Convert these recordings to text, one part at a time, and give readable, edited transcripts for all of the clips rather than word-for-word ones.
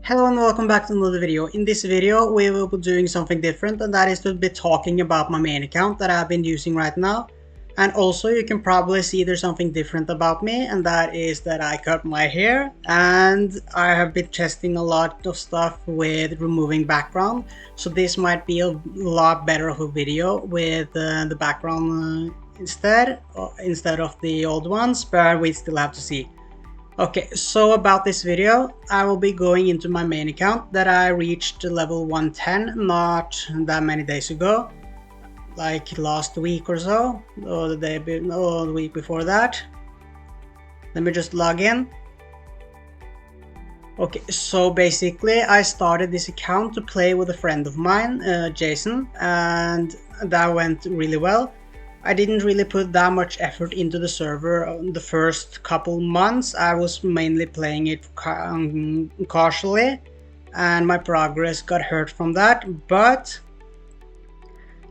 Hello and welcome back to another video. In this video we will be doing something different, and that is to be talking about my main account that I've been using right now. And also you can probably see there's something different about me, and that is that I cut my hair, and I have been testing a lot of stuff with removing background. So this might be a lot better of a video with the background instead of the old ones, but we still have to see. Okay, so about this video, I will be going into my main account that I reached level 110 not that many days ago, like last week or so, or the week before that. Let me just log in. Okay, so basically I started this account to play with a friend of mine, Jason, and that went really well. I didn't really put that much effort into the server the first couple months. I was mainly playing it casually, and my progress got hurt from that, but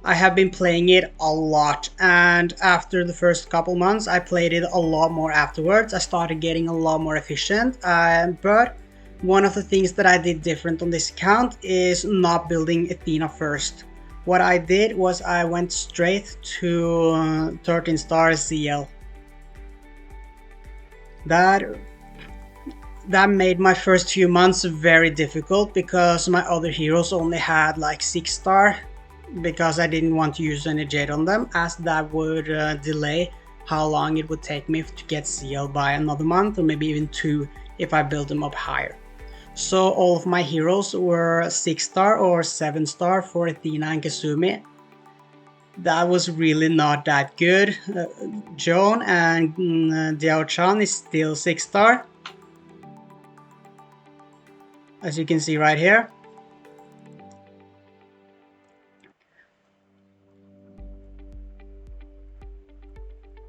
I have been playing it a lot, and after the first couple months I played it a lot more afterwards. I started getting a lot more efficient, but one of the things that I did different on this account is not building Athena first. What I did was I went straight to 13 star CL. That made my first few months very difficult because my other heroes only had like 6 star, because I didn't want to use any Jade on them, as that would delay how long it would take me to get CL by another month or maybe even 2 if I build them up higher. So all of my heroes were 6 star or 7 star for Athena and Kasumi. That was really not that good. Joan and Diao-chan is still 6 star, as you can see right here.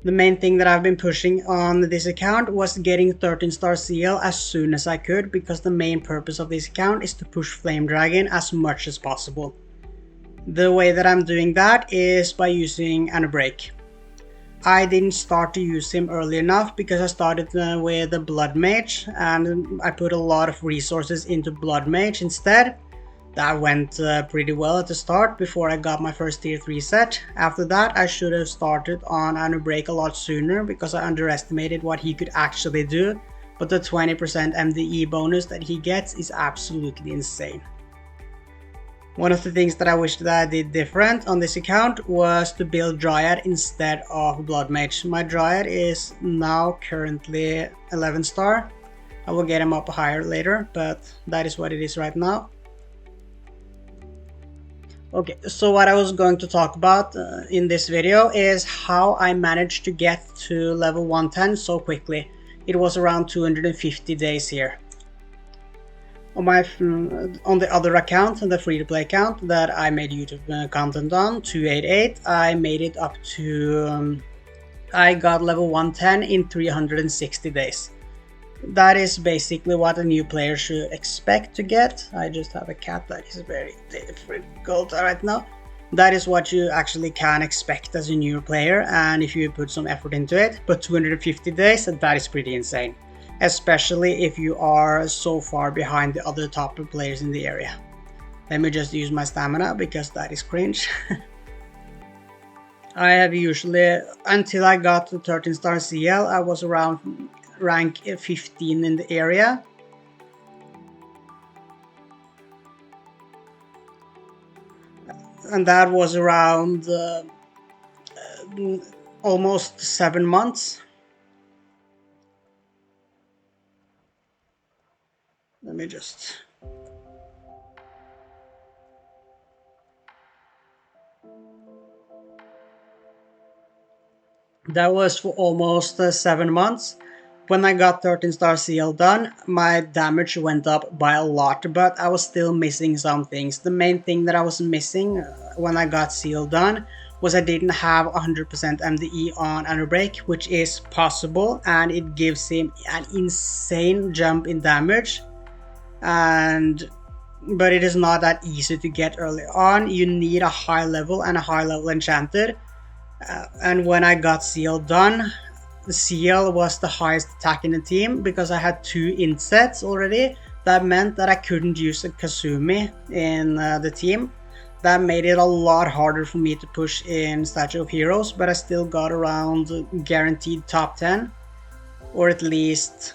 The main thing that I've been pushing on this account was getting 13 star CL as soon as I could, because the main purpose of this account is to push Flame Dragon as much as possible. The way that I'm doing that is by using Break. I didn't start to use him early enough because I started with the Blood Mage, and I put a lot of resources into Blood Mage instead. That went pretty well at the start before I got my first tier 3 set. After that I should have started on Break a lot sooner because I underestimated what he could actually do, but the 20% MDE bonus that he gets is absolutely insane. One of the things that I wish that I did different on this account was to build Dryad instead of Blood Mage. My Dryad is now currently 11 star. I will get him up higher later, but that is what it is right now. Okay, so what I was going to talk about in this video is how I managed to get to level 110 so quickly. It was around 250 days here. On the other account, the free-to-play account that I made YouTube content on, 288, I made it up to... I got level 110 in 360 days. That is basically what a new player should expect to get. I just have a cat that is very difficult right now. That is what you actually can expect as a new player, and if you put some effort into it. But 250 days, that is pretty insane. Especially if you are so far behind the other top players in the area. Let me just use my stamina because that is cringe. I have usually, until I got to 13 star CL, I was around rank 15 in the area. And that was around almost 7 months. Let me just... That was for almost 7 months. When I got 13 star CL done, my damage went up by a lot, but I was still missing some things. The main thing that I was missing when I got CL done was I didn't have 100% MDE on Break, which is possible, and it gives him an insane jump in damage. But it is not that easy to get early on. You need a high level and a high level enchanted. And when I got CL done, the CL was the highest attack in the team because I had 2 int sets already That meant that I couldn't use a Kazumi in the team. That made it a lot harder for me to push in Statue of Heroes, but I still got around guaranteed top 10, or at least,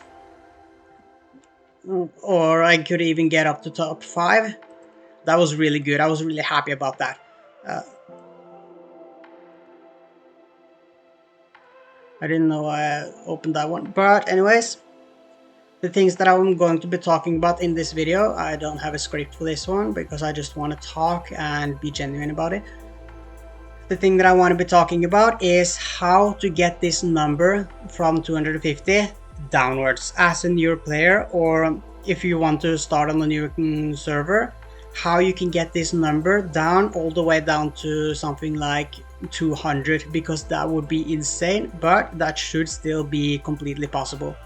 or I could even get up to top 5. That was really good. I was really happy about that. I didn't know I opened that one, but anyways, the things that I'm going to be talking about in this video, I don't have a script for this one because I just want to talk and be genuine about it. The thing that I want to be talking about is how to get this number from 250 downwards as a newer player, or if you want to start on a new server, how you can get this number down all the way down to something like 200, because that would be insane, but that should still be completely possible.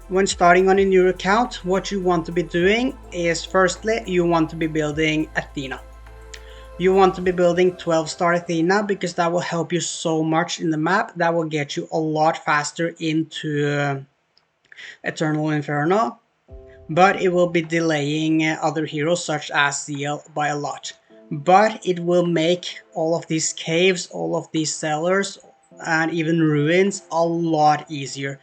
When starting on a new account, what you want to be doing is, firstly, you want to be building Athena. You want to be building 12-star Athena because that will help you so much in the map. That will get you a lot faster into Eternal Inferno, but it will be delaying other heroes such as CL by a lot. But it will make all of these caves, all of these cellars, and even ruins a lot easier.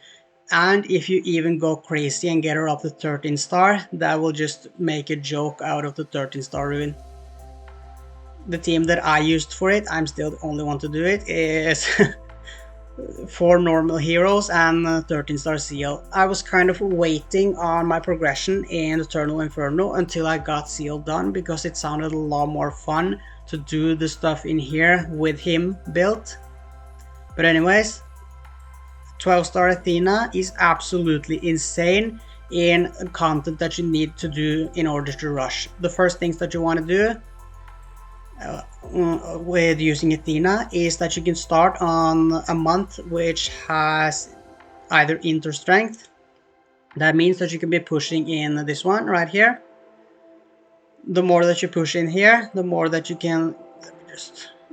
And if you even go crazy and get her up to 13-star, that will just make a joke out of the 13-star ruin. The team that I used for it, I'm still the only one to do it, is 4 normal heroes and 13-star seal. I was kind of waiting on my progression in Eternal Inferno until I got seal done, because it sounded a lot more fun to do the stuff in here with him built. But anyways, 12-star Athena is absolutely insane in content that you need to do in order to rush. The first things that you want to do with using Athena is that you can start on a month which has either int or strength. That means that you can be pushing in this one right here. The more that you push in here, the more that you can...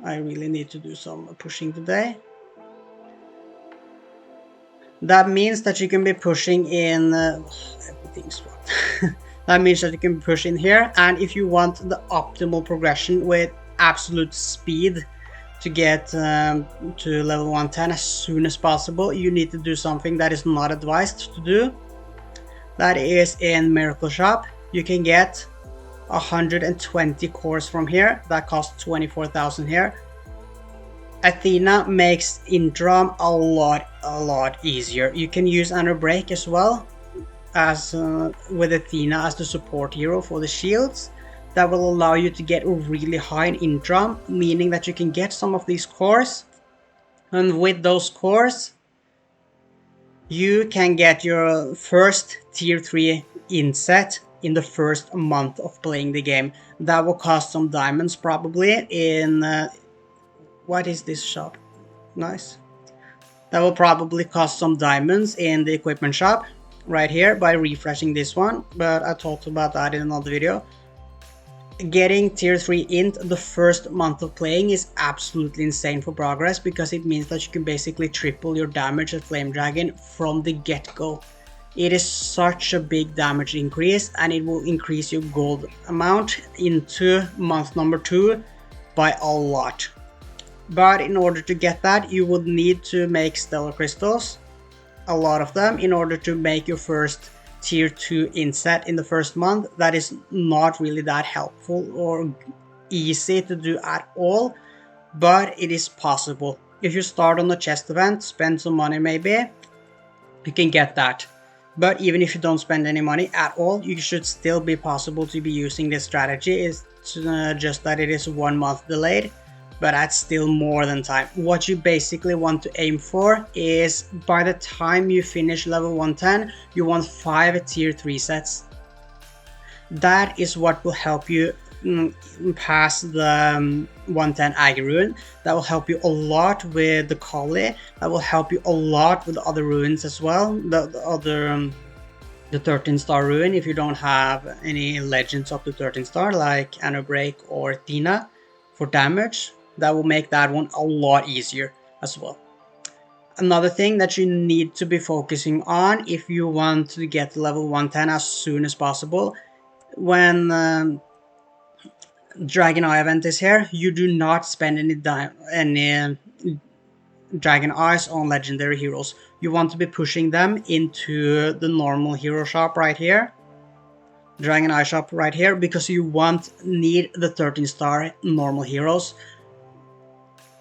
I really need to do some pushing today. That means that you can be pushing in everything's what. That means that you can push in here, and if you want the optimal progression with absolute speed to get to level 110 as soon as possible, you need to do something that is not advised to do. That is in Miracle Shop. You can get 120 cores from here. That costs 24,000 here. Athena makes Indram a lot easier. You can use Anno Break as well, as with Athena as the support hero for the shields. That will allow you to get really high in Indram, meaning that you can get some of these cores, and with those cores you can get your first tier 3 inset in the first month of playing the game. That will cost some diamonds probably in what is this shop? Nice. That will probably cost some diamonds in the equipment shop right here by refreshing this one, but I talked about that in another video. Getting tier 3 int the first month of playing is absolutely insane for progress, because it means that you can basically triple your damage at Flame Dragon from the get-go. It is such a big damage increase, and it will increase your gold amount into month number 2 by a lot. But in order to get that, you would need to make stellar crystals, a lot of them, in order to make your first tier 2 inset in the first month. That is not really that helpful or easy to do at all, but it is possible. If you start on the chest event, spend some money maybe, you can get that. But even if you don't spend any money at all, you should still be possible to be using this strategy. It's just that it is 1 month delayed, but that's still more than time. What you basically want to aim for is, by the time you finish level 110, you want 5 tier 3 sets. That is what will help you pass the 110 Ag Ruin. That will help you a lot with the Kali. That will help you a lot with the other ruins as well. The 13-star ruin, if you don't have any legends up to 13-star like Anno Break or Athena for damage. That will make that one a lot easier as well. Another thing that you need to be focusing on if you want to get level 110 as soon as possible, when Dragon Eye event is here, you do not spend any Dragon Eyes on legendary heroes. You want to be pushing them into the normal hero shop right here, Dragon Eye shop right here, because you need the 13-star normal heroes.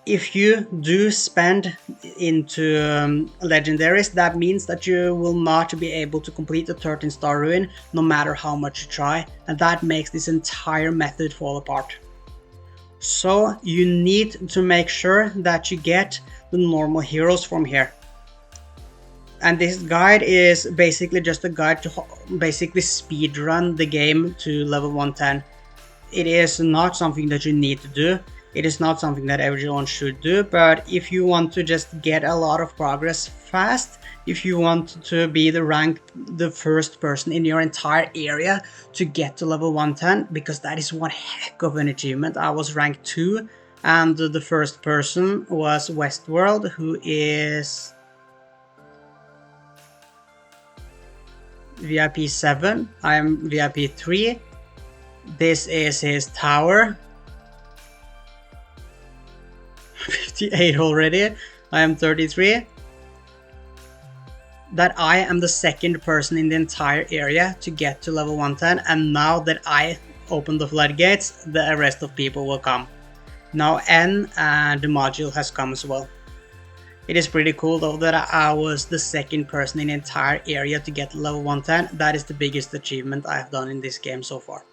If you do spend into legendaries, that means that you will not be able to complete the 13-star ruin no matter how much you try, and that makes this entire method fall apart. So you need to make sure that you get the normal heroes from here. And this guide is basically just a guide to basically speedrun the game to level 110. It is not something that you need to do. It is not something that everyone should do, but if you want to just get a lot of progress fast, if you want to be the first person in your entire area to get to level 110, because that is one heck of an achievement. I was rank 2, and the first person was Westworld, who is VIP 7. I am VIP 3. This is his tower. 58 already. I am 33. That I am the second person in the entire area to get to level 110, and now that I open the floodgates, the rest of people will come. Now N and the module has come as well. It is pretty cool though that I was the second person in the entire area to get level 110. That is the biggest achievement I have done in this game so far.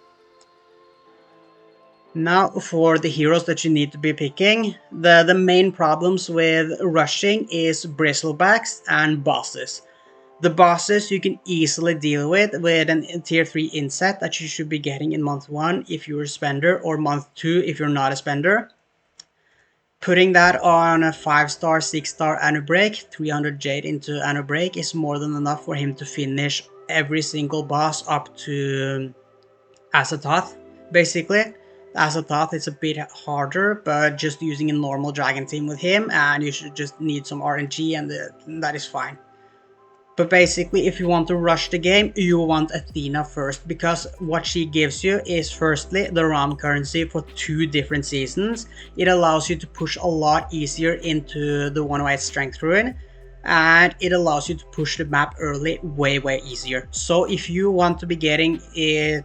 Now for the heroes that you need to be picking, the main problems with rushing is bristlebacks and bosses. The bosses you can easily deal with a tier 3 inset that you should be getting in month 1 if you're a spender, or month 2 if you're not a spender. Putting that on a 5-star, 6-star Anubreak, 300 Jade into Anubreak is more than enough for him to finish every single boss up to Azathoth, basically. Azathoth is a bit harder, but just using a normal dragon team with him, and you should just need some RNG, and that is fine. But basically, if you want to rush the game, you want Athena first, because what she gives you is firstly the RAM currency for 2 different seasons. It allows you to push a lot easier into the 108 strength ruin, and it allows you to push the map early way easier. So if you want to be getting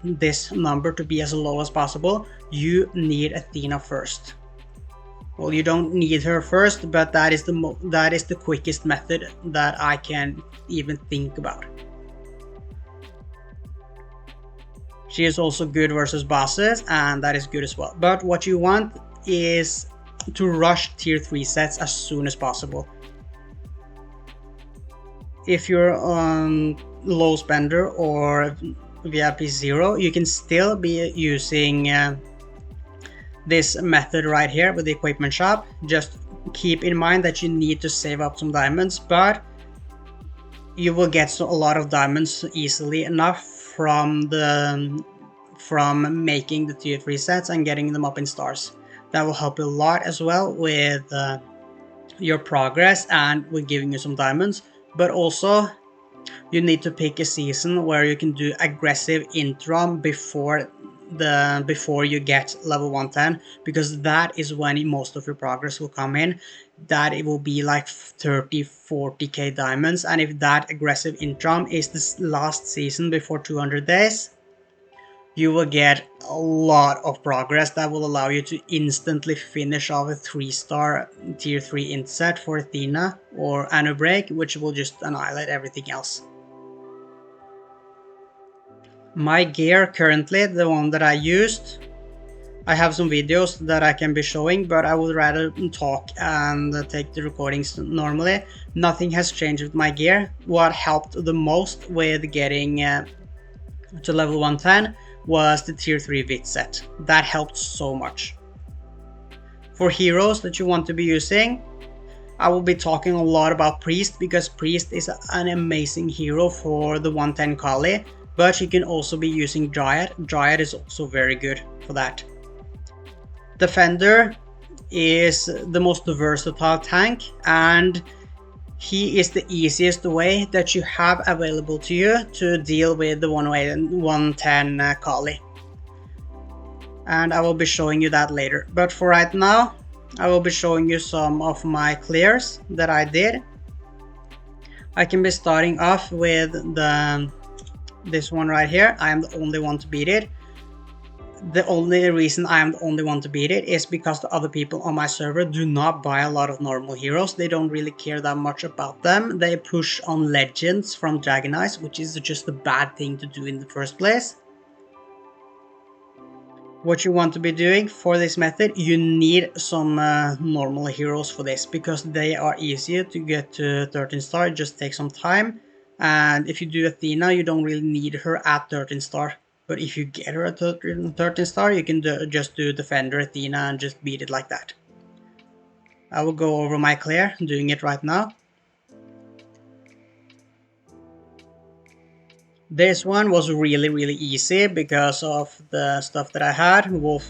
this number to be as low as possible, you need Athena first. Well, you don't need her first, but that is the quickest method that I can even think about. She is also good versus bosses, and that is good as well. But what you want is to rush tier 3 sets as soon as possible. If you're on low spender or VIP 0, you can still be using this method right here with the equipment shop. Just keep in mind that you need to save up some diamonds, but you will get a lot of diamonds easily enough from making the tier 3 sets and getting them up in stars. That will help you a lot as well with your progress and with giving you some diamonds. But also you need to pick a season where you can do aggressive introm before you get level 110, because that is when most of your progress will come in. That it will be like 30-40k diamonds, and if that aggressive introm is this last season before 200 days, you will get a lot of progress that will allow you to instantly finish off a 3-star tier 3 inset for Athena or Anubreak, which will just annihilate everything else. My gear currently, the one that I used, I have some videos that I can be showing, but I would rather talk and take the recordings normally. Nothing has changed with my gear. What helped the most with getting to level 110 was the tier 3 Vit set. That helped so much. For heroes that you want to be using, I will be talking a lot about Priest, because Priest is an amazing hero for the 110 Kali, but you can also be using Dryad. Dryad is also very good for that. Defender is the most versatile tank, and he is the easiest way that you have available to you to deal with the 110 Kali. And I will be showing you that later. But for right now, I will be showing you some of my clears that I did. I can be starting off with this one right here. I am the only one to beat it. The only reason I am the only one to beat it is because the other people on my server do not buy a lot of normal heroes. They don't really care that much about them. They push on legends from Dragon Eyes, which is just a bad thing to do in the first place. What you want to be doing for this method, you need some normal heroes for this, because they are easier to get to 13 star. It just takes some time, and if you do Athena, you don't really need her at 13 star. But if you get her at 13 star, you can just do Defender Athena and just beat it like that. I will go over my clear, doing it right now. This one was really easy because of the stuff that I had. Wolf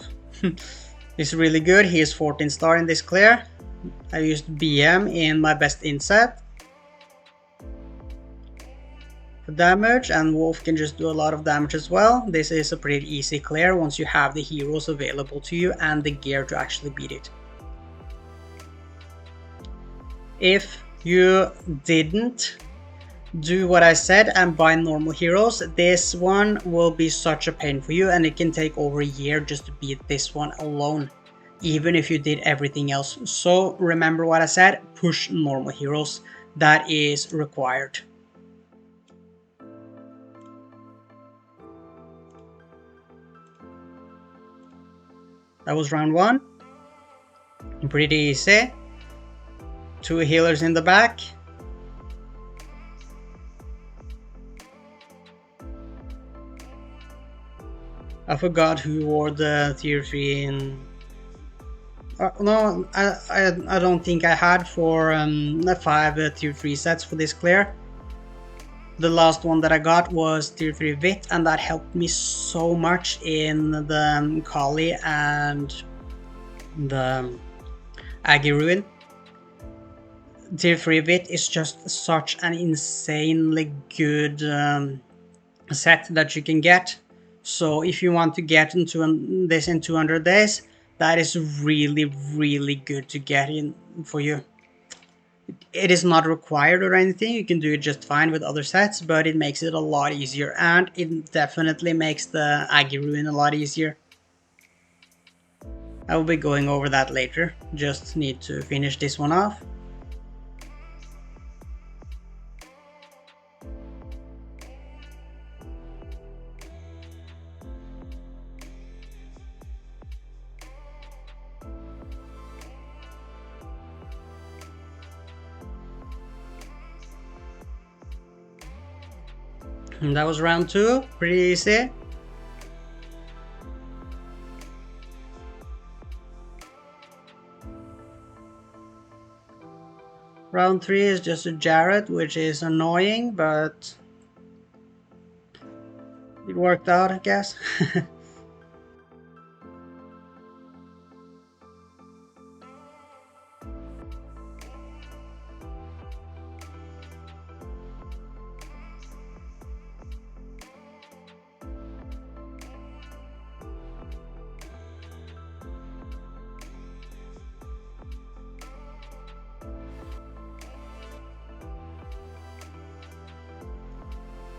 is really good. He is 14 star in this clear. I used BM in my best inset for damage, and Wolf can just do a lot of damage as well. This is a pretty easy clear once you have the heroes available to you and the gear to actually beat it. If you didn't do what I said and buy normal heroes, this one will be such a pain for you, and it can take over a year just to beat this one alone, even if you did everything else. So remember what I said, push normal heroes. That is required. That was round 1. Pretty easy. 2 healers in the back. I forgot who wore the tier 3 in... no, I don't think I had for 5 tier 3 sets for this clear. The last one that I got was tier 3 Vit, and that helped me so much in the Kali and the Aggie Ruin. Tier 3 Vit is just such an insanely good set that you can get. So if you want to get into this in 200 days, that is really good to get in for you. It is not required or anything, you can do it just fine with other sets, but it makes it a lot easier, and it definitely makes the Aggie Ruin a lot easier. I will be going over that later, just need to finish this one off. And that was round 2, pretty easy. Round 3 is just a Jarrett, which is annoying, but it worked out, I guess.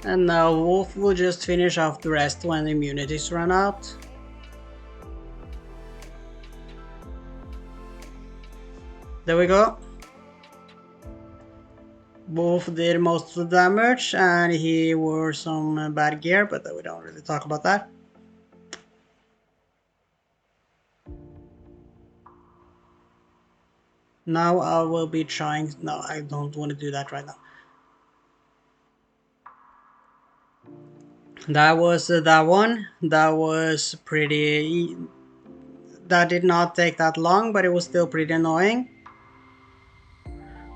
And now Wolf will just finish off the rest when immunities run out. There we go. Wolf did most of the damage, and he wore some bad gear, but we don't really talk about that. Now I will be trying... No, I don't want to do that right now. That was that one. That was pretty... That did not take that long, but it was still pretty annoying.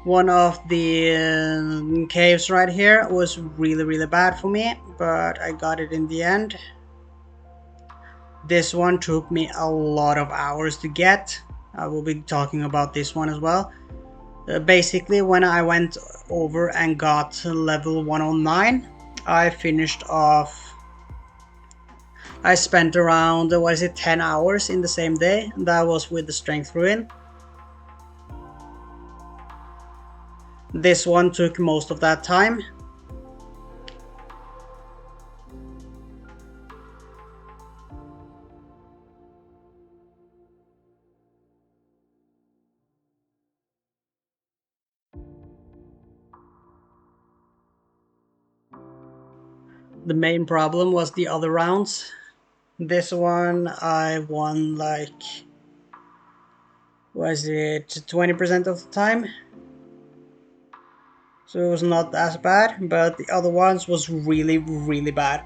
One of the caves right here was really bad for me, but I got it in the end. This one took me a lot of hours to get. I will be talking about this one as well. Basically, when I went over and got level 109, I finished off. I spent around, 10 hours in the same day. That was with the strength ruin. This one took most of that time. The main problem was the other rounds. This one I won like, was it 20% of the time? So it was not as bad, but the other ones was really bad.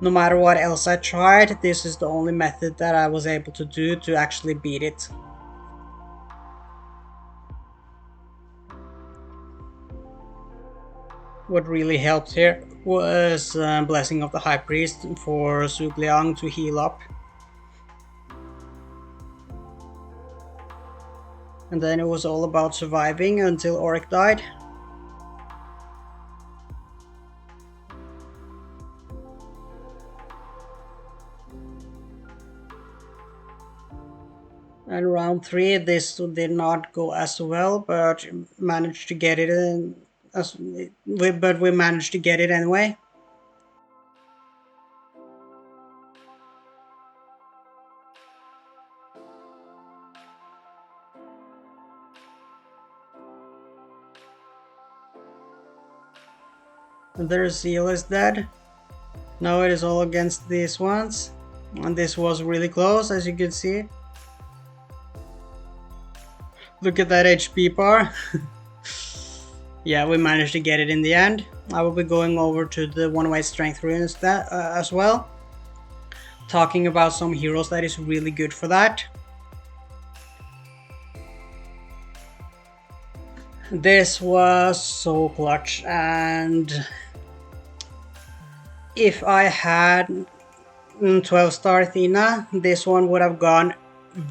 No matter what else I tried, this is the only method that I was able to do to actually beat it. What really helped here was Blessing of the High Priest for Su Liang to heal up. And then it was all about surviving until Oric died. And round 3, this did not go as well, but managed to get it in. But we managed to get it anyway. Their seal is dead. Now it is all against these ones. And this was really close, as you can see. Look at that HP bar. Yeah, we managed to get it in the end. I will be going over to the one-way strength ruin as well. Talking about some heroes that is really good for that. This was so clutch, and if I had 12-star Athena, this one would have gone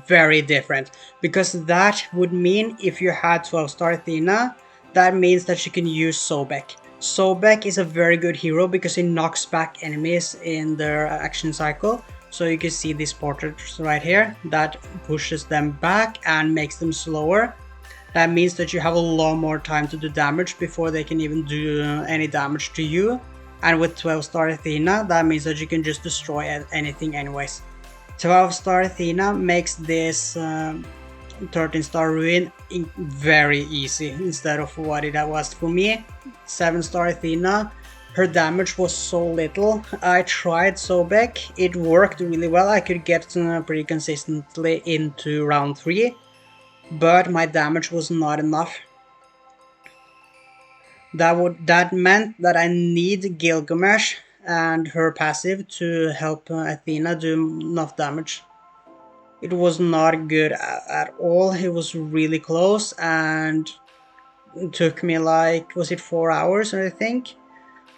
very different, because that would mean if you had 12-star Athena, that means that you can use Sobek. Sobek is a very good hero because he knocks back enemies in their action cycle. So you can see these portraits right here, that pushes them back and makes them slower. That means that you have a lot more time to do damage before they can even do any damage to you. And with 12-star Athena, that means that you can just destroy anything anyways. 12-star Athena makes this 13-star Ruin very easy instead of what it was for me. 7-star Athena, her damage was so little. I tried Sobek, it worked really well. I could get pretty consistently into round 3, but my damage was not enough. That meant that I need Gilgamesh and her passive to help Athena do enough damage. It was not good at all. It was really close, and it took me like, was it 4 hours, I think,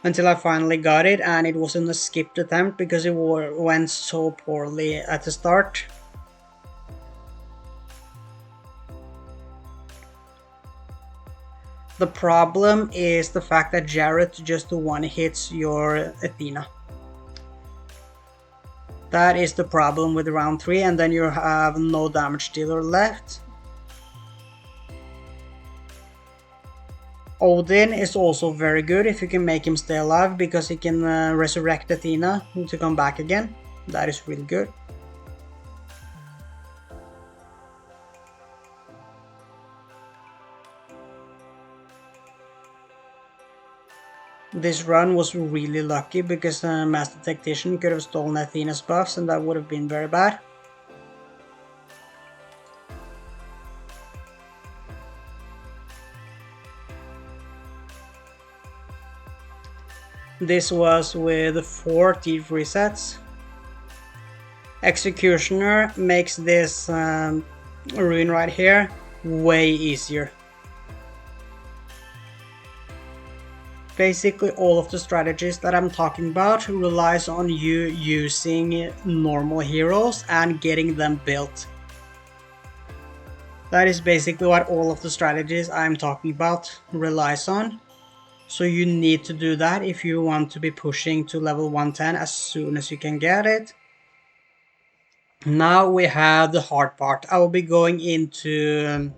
until I finally got it, and it wasn't a skipped attempt because it went so poorly at the start. The problem is the fact that Jarrett just one-hits your Athena. That is the problem with round 3, and then you have no damage dealer left. Odin is also very good if you can make him stay alive, because he can resurrect Athena to come back again. That is really good. This run was really lucky because Master Tactician could have stolen Athena's buffs, and that would have been very bad. This was with 4 thief resets. Executioner makes this rune right here way easier. Basically all of the strategies that I'm talking about relies on you using normal heroes and getting them built. That is basically what all of the strategies I'm talking about relies on. So you need to do that if you want to be pushing to level 110 as soon as you can get it. Now we have the hard part. I will be going into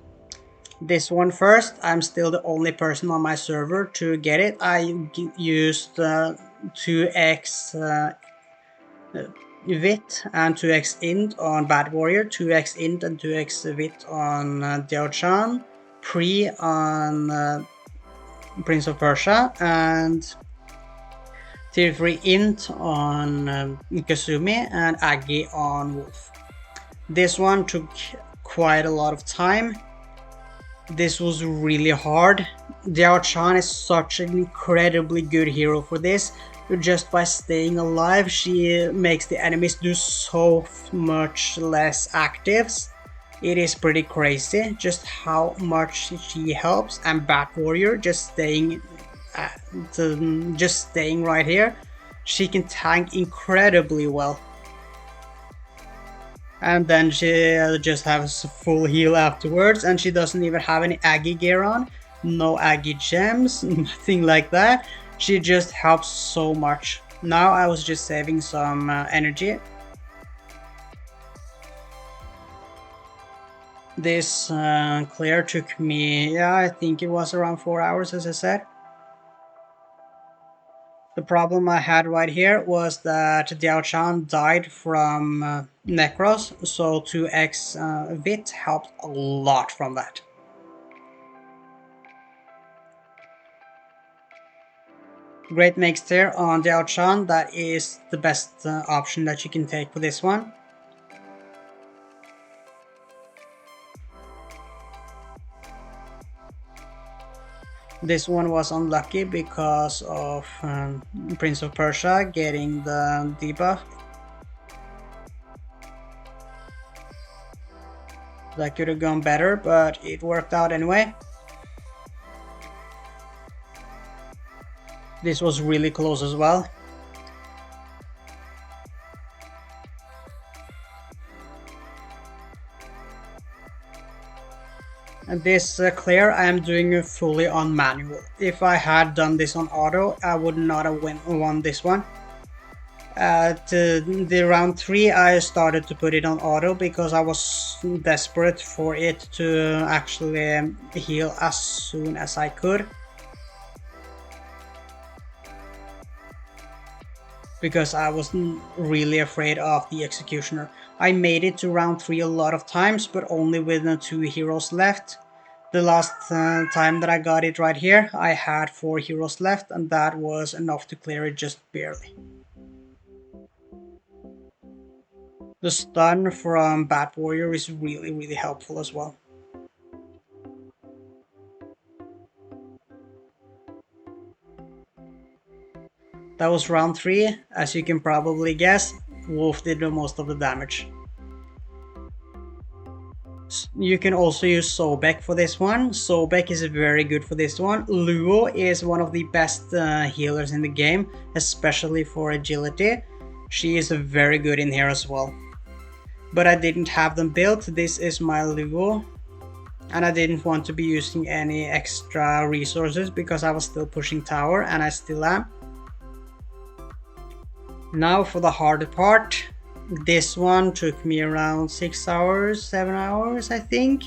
this one first. I'm still the only person on my server to get it. I used 2x Vit and 2x int on Bad Warrior, 2x int and 2x Vit on Diao Chan, pre on Prince of Persia, and tier 3 int on Kazumi and Aggie on Wolf. This one took quite a lot of time. This was really hard. Diao Chan is such an incredibly good hero for this. Just by staying alive, she makes the enemies do so much less actives. It is pretty crazy just how much she helps. And Bat Warrior just staying right here. She can tank incredibly well. And then she just has full heal afterwards, and she doesn't even have any Aggie gear on, no Aggie gems, nothing like that. She just helps so much. Now I was just saving some energy. This clear took me, yeah, I think it was around 4 hours, as I said. The problem I had right here was that Diao Chan died from Necros, so 2x Vit helped a lot from that. Great mix there on Diao Chan, that is the best option that you can take for this one. This one was unlucky because of Prince of Persia getting the debuff. That could have gone better, but it worked out anyway. This was really close as well. And this clear I am doing fully on manual. If I had done this on auto, I would not have won this one. At the round 3 I started to put it on auto because I was desperate for it to actually heal as soon as I could. Because I was really afraid of the Executioner. I made it to round 3 a lot of times, but only with 2 heroes left. The last time that I got it right here, I had 4 heroes left, and that was enough to clear it just barely. The stun from Bat Warrior is really helpful as well. That was round 3. As you can probably guess, Wolf did most of the damage. You can also use Sobek for this one. Sobek is very good for this one. Luo is one of the best healers in the game, especially for agility. She is very good in here as well. But I didn't have them built. This is my Luo. And I didn't want to be using any extra resources because I was still pushing tower, and I still am. Now for the harder part. This one took me around 6 hours, 7 hours, I think.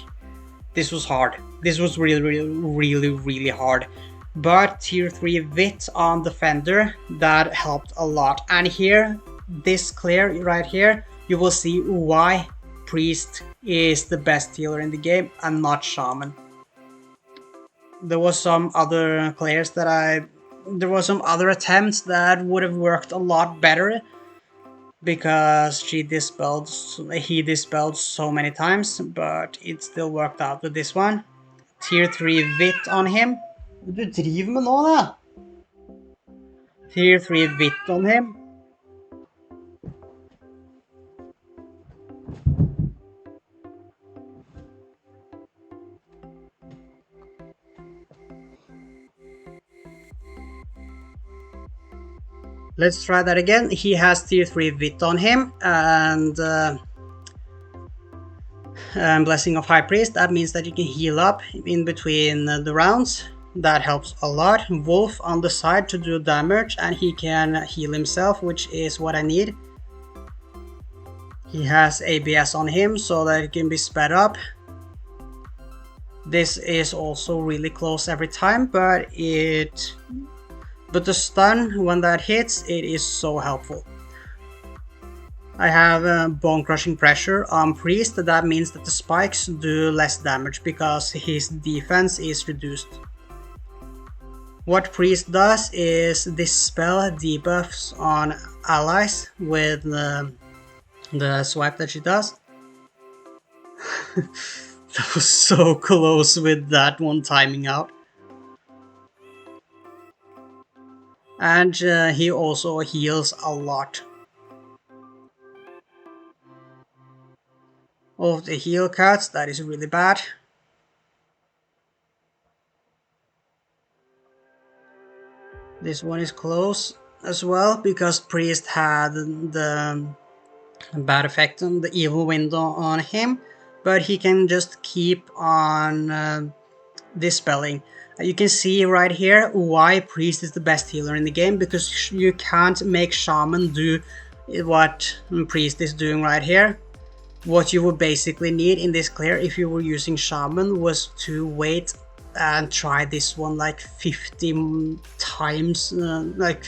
This was hard. This was really hard. But tier 3 Vit on Defender, that helped a lot. And here, this clear right here, you will see why Priest is the best healer in the game and not Shaman. There was some other players that there was some other attempts that would have worked a lot better because he dispelled so many times, but it still worked out with this one. Tier 3 Vit on him. Du driver med nå, da! Tier 3 Vit on him. Let's try that again. He has tier 3 Vit on him, and Blessing of High Priest, that means that you can heal up in between the rounds. That helps a lot. Wolf on the side to do damage, and he can heal himself, which is what I need. He has ABS on him so that it can be sped up. This is also really close every time, but the stun, when that hits, it is so helpful. I have bone crushing pressure on Priest. That means that the spikes do less damage because his defense is reduced. What Priest does is this spell debuffs on allies with the swipe that she does. That was so close with that one timing out. And he also heals a lot. Of the heal cuts, that is really bad. This one is close as well because Priest had the bad effect on the evil window on him, but he can just keep on dispelling. You can see right here why Priest is the best healer in the game, because you can't make Shaman do what Priest is doing right here. What you would basically need in this clear if you were using Shaman was to wait and try this one like 50 times, like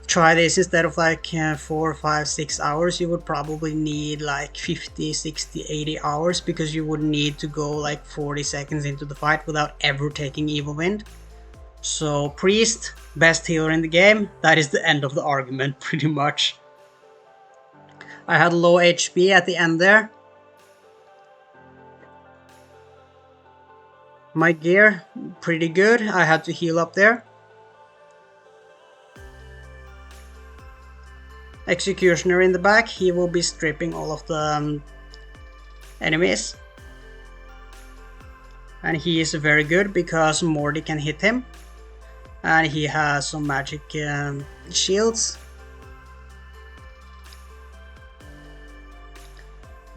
try this instead of like 4, 5, 6 hours. You would probably need like 50, 60, 80 hours because you would need to go like 40 seconds into the fight without ever taking Evil Wind. So Priest, best healer in the game, that is the end of the argument pretty much. I had low HP at the end there. My gear, pretty good. I had to heal up there. Executioner in the back, he will be stripping all of the enemies. And he is very good because Morty can hit him. And he has some magic shields.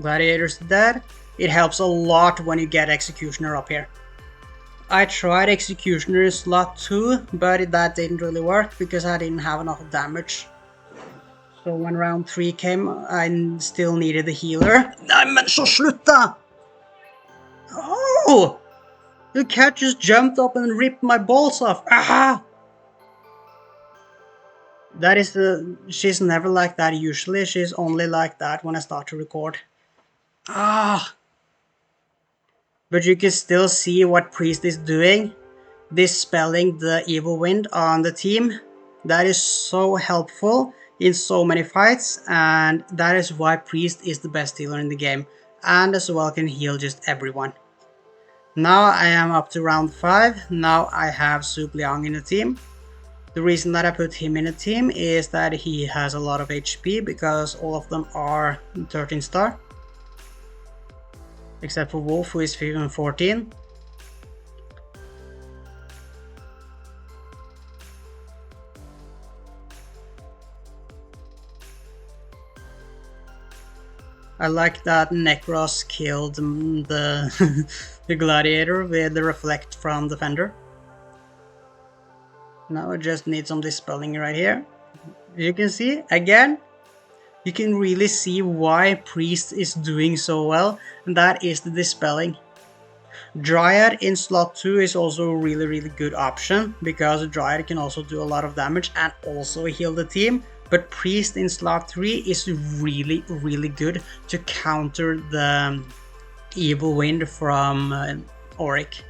Gladiator's dead. It helps a lot when you get Executioner up here. I tried Executioner in slot 2, but that didn't really work because I didn't have enough damage. So when round 3 came, I still needed the healer. Nej men så sluta! Oh! The cat just jumped up and ripped my balls off. Ah! That is she's never like that usually. She's only like that when I start to record. Ah! But you can still see what Priest is doing. Dispelling the evil wind on the team. That is so helpful in so many fights, and that is why Priest is the best healer in the game, and as well can heal just everyone. Now I am up to round 5. Now I have Soup Liang in the team. The reason that I put him in a team is that he has a lot of HP because all of them are 13 star. Except for Wolf, who is 14. I like that Necros killed the, the Gladiator with the reflect from the Fender. Now I just need some dispelling right here. You can see, again, you can really see why Priest is doing so well, and that is the dispelling. Dryad in slot 2 is also a really good option, because Dryad can also do a lot of damage and also heal the team. But Priest in slot 3 is really good to counter the evil wind from Auric.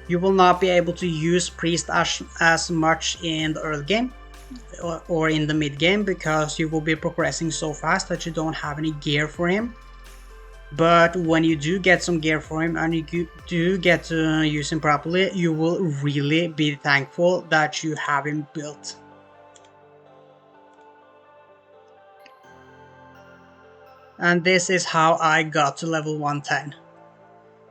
You will not be able to use Priest as much in the early game or in the mid game because you will be progressing so fast that you don't have any gear for him. But when you do get some gear for him and you do get to use him properly, you will really be thankful that you have him built. And this is how I got to level 110.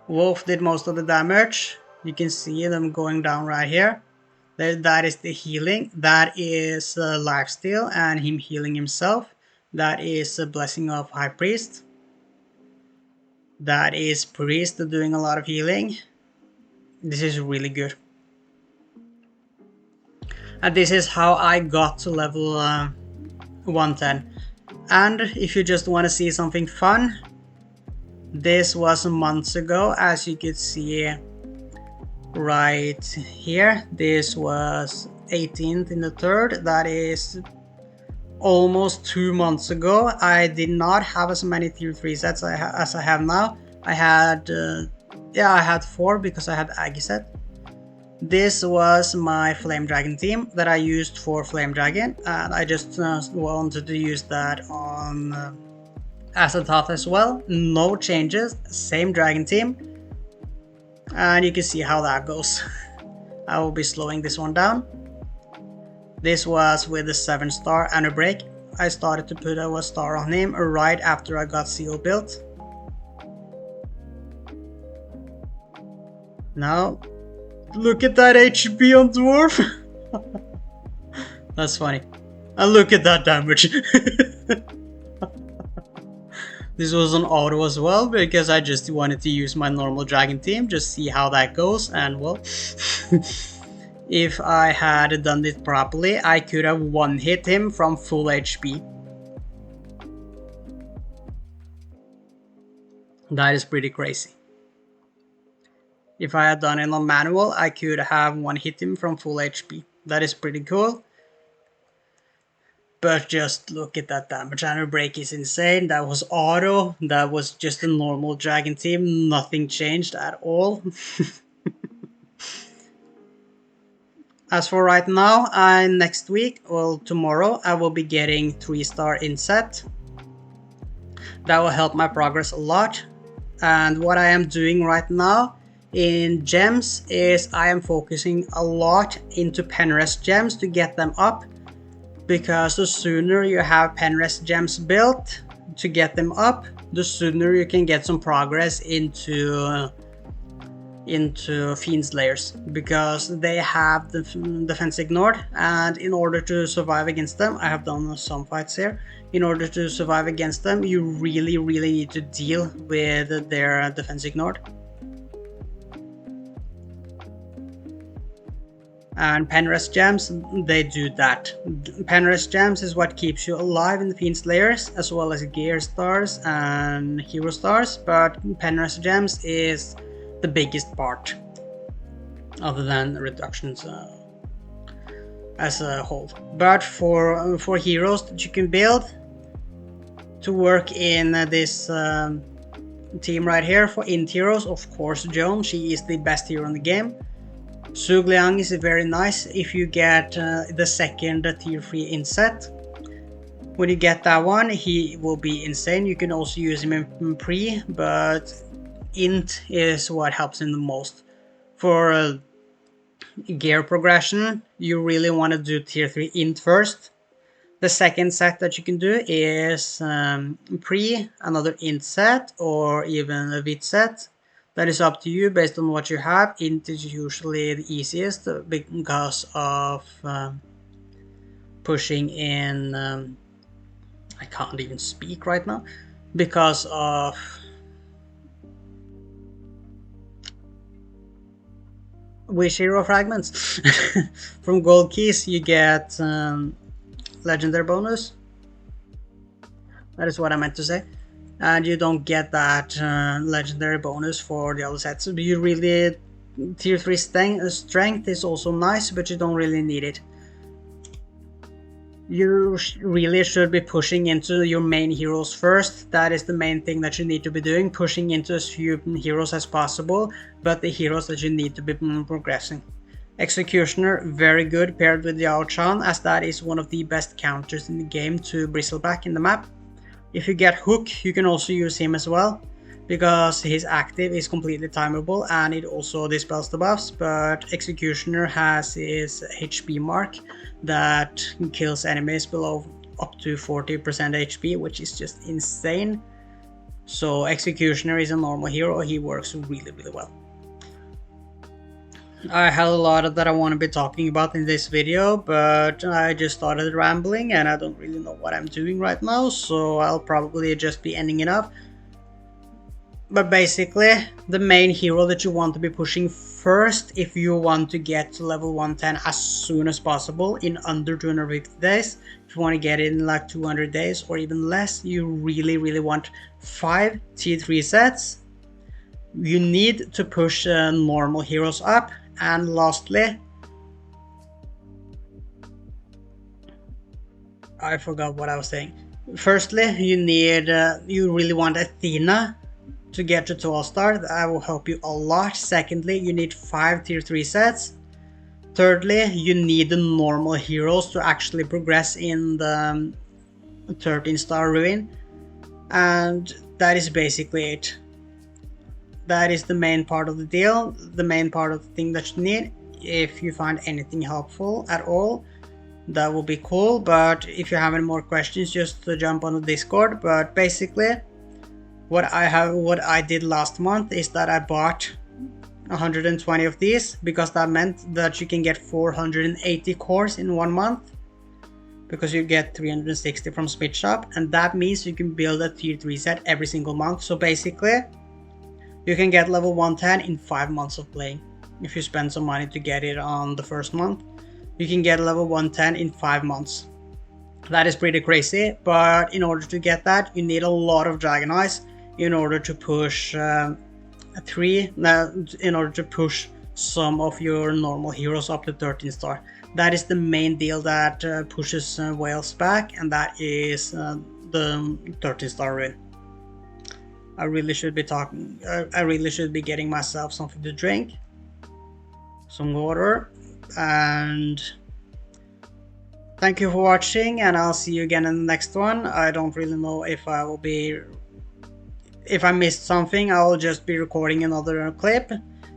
Wolf did most of the damage. You can see them going down right here. That is the healing. That is lifesteal and him healing himself. That is a blessing of High Priest. That is Priest doing a lot of healing. This is really good. And this is how I got to level 110. And if you just want to see something fun, this was months ago, as you could see right here. This was 18th in the 3rd. That is almost 2 months ago. I did not have as many tier 3 sets as I have now. I had I had 4 because I had Aggie set. This was my Flame Dragon team that I used for Flame Dragon, and I just wanted to use that on Azathoth as well. No changes, same Dragon team, and you can see how that goes. I will be slowing this one down. This was with the 7-star and a break. I started to put a star on him right after I got Seal built. Now, look at that HP on Dwarf. That's funny. And look at that damage. This was an auto as well, because I just wanted to use my normal dragon team, just see how that goes, and well, if I had done it properly, I could have one-hit him from full HP. That is pretty crazy. If I had done it on manual, I could have one-hit him from full HP. That is pretty cool. But just look at that damage. And break is insane. That was auto. That was just a normal dragon team. Nothing changed at all. As for right now, next week, well tomorrow, I will be getting 3-star inset. That will help my progress a lot. And what I am doing right now in gems is I am focusing a lot into penrest gems to get them up, because the sooner you have penrest gems built to get them up, the sooner you can get some progress into Fiend Slayers, because they have the defense ignored, and in order to survive against them, I have done some fights here, in order to survive against them you really need to deal with their defense ignored. And penrest gems, they do that. Penrest gems is what keeps you alive in the Fiend Slayers, as well as gear stars and hero stars, but penrest gems is the biggest part, other than reductions as a whole. But for heroes that you can build to work in this team right here, for int heroes, of course Joan, she is the best hero in the game. Zhuge Liang is very nice if you get the second tier 3 inset. When you get that one, he will be insane. You can also use him in pre, but int is what helps him the most. For gear progression, you really want to do tier 3 int first. The second set that you can do is pre, another int set, or even a vit set. That is up to you based on what you have. Int is usually the easiest because of pushing in, I can't even speak right now, because of wish hero fragments. From gold keys you get legendary bonus. That is what I meant to say. And you don't get that legendary bonus for the other sets. So you really, tier 3 strength is also nice, but you don't really need it. You really should be pushing into your main heroes first. That is the main thing that you need to be doing, pushing into as few heroes as possible, but the heroes that you need to be progressing. Executioner, very good paired with Yao Chan, as that is one of the best counters in the game to Bristleback in the map. If you get Hook, you can also use him as well, because his active is completely timeable and it also dispels the buffs, but Executioner has his HP mark that kills enemies below up to 40% HP, which is just insane. So Executioner is a normal hero, he works really well. I had a lot that I want to be talking about in this video, but I just started rambling and I don't really know what I'm doing right now, so I'll probably just be ending it up. But basically, the main hero that you want to be pushing first if you want to get to level 110 as soon as possible in under 250 days, if you want to get it in like 200 days or even less, you really want 5 tier 3 sets. You need to push normal heroes up, and lastly, I forgot what I was saying. Firstly, you really want Athena to get to 12 star. That will help you a lot. Secondly, you need 5 tier 3 sets. Thirdly, you need the normal heroes to actually progress in the 13 star ruin. And that is basically it. That is the main part of the deal, the main part of the thing that you need. If you find anything helpful at all, that will be cool. But if you have any more questions, just jump on the Discord. But basically, what I did last month is that I bought 120 of these, because that meant that you can get 480 cores in 1 month, because you get 360 from Smith Shop, and that means you can build a tier 3 set every single month. So basically, you can get level 110 in 5 months of playing. If you spend some money to get it on the first month, you can get level 110 in 5 months. That is pretty crazy, but in order to get that, you need a lot of Dragon Eyes in order to push in order to push some of your normal heroes up to 13 star. That is the main deal that pushes whales back, and that is the 13 star rune. I really should be getting myself something to drink, some water, and thank you for watching, and I'll see you again in the next one. I don't really know if I missed something. I'll just be recording another clip.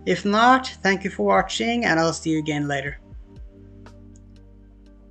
If not, thank you for watching, and I'll see you again later.